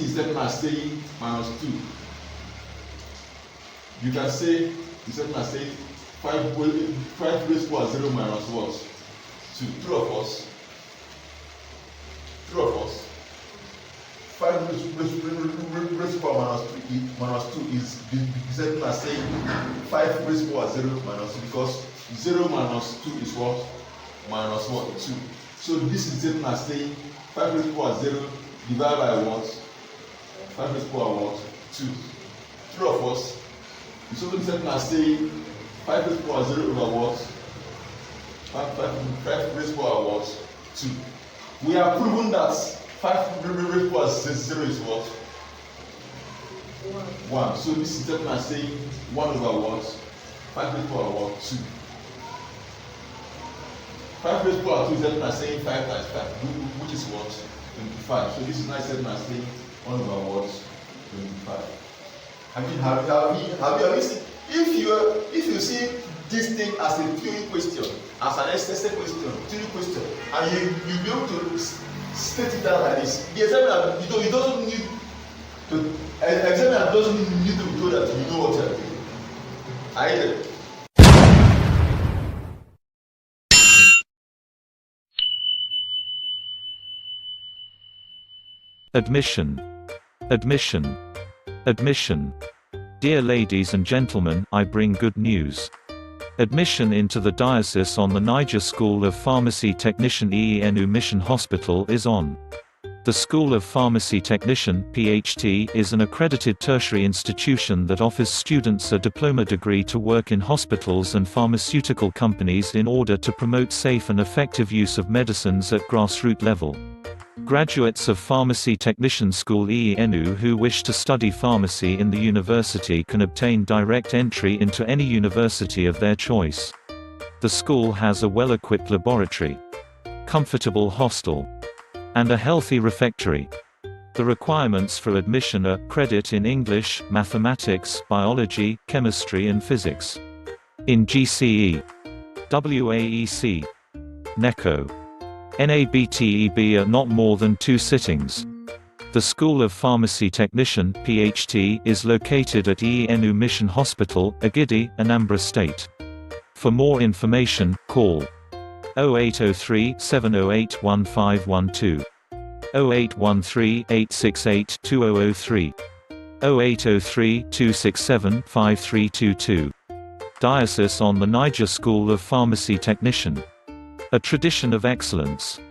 thing is certain as saying minus 2. You can say, it's certain as saying 5 raised to 0 minus what? 2. True or false? True or false? 5 raised to minus 2 is certain as saying 5 raised to 0 minus 2, because 0 minus 2 is what? Minus what? 2. So this is certain as saying 5 raised to 0 divided by what? 5 raised to what? 2. True or false? It's also certain as saying 5 raised to 0 over what? 5 raised to what? 2. We have proven that 5 raised to 0 is what? 1. So this is certain as saying 1 over what? 5 raised to what? 2. 5 raised to 2 is certain as saying 5 times 5, which is what? 25. So this is not certain as saying 1 over what? 25. Have you seen? If you see this thing as a theory question, as an essay question, theory question, and you be able to state it down like this, the examiner doesn't need to. Examiner doesn't need to know that you know what you're doing. Either. Admission. Admission. Admission. Dear ladies and gentlemen, I bring good news. Admission into the diocese on the Niger School of Pharmacy Technician ENU Mission Hospital is on. The School of Pharmacy Technician (PhT) is an accredited tertiary institution that offers students a diploma degree to work in hospitals and pharmaceutical companies in order to promote safe and effective use of medicines at grassroots level. Graduates of Pharmacy Technician School ENU who wish to study pharmacy in the university can obtain direct entry into any university of their choice. The school has a well-equipped laboratory, comfortable hostel, and a healthy refectory. The requirements for admission are credit in English, mathematics, biology, chemistry and physics. In GCE, WAEC, NECO, NABTEB are not more than 2 sittings. The School of Pharmacy Technician (PhT) is located at ENU Mission Hospital, Agidi, Anambra State. For more information, call 0803 708 1512, 0813 868 2003, 0803 267 5322. Diocese on the Niger School of Pharmacy Technician. A tradition of excellence.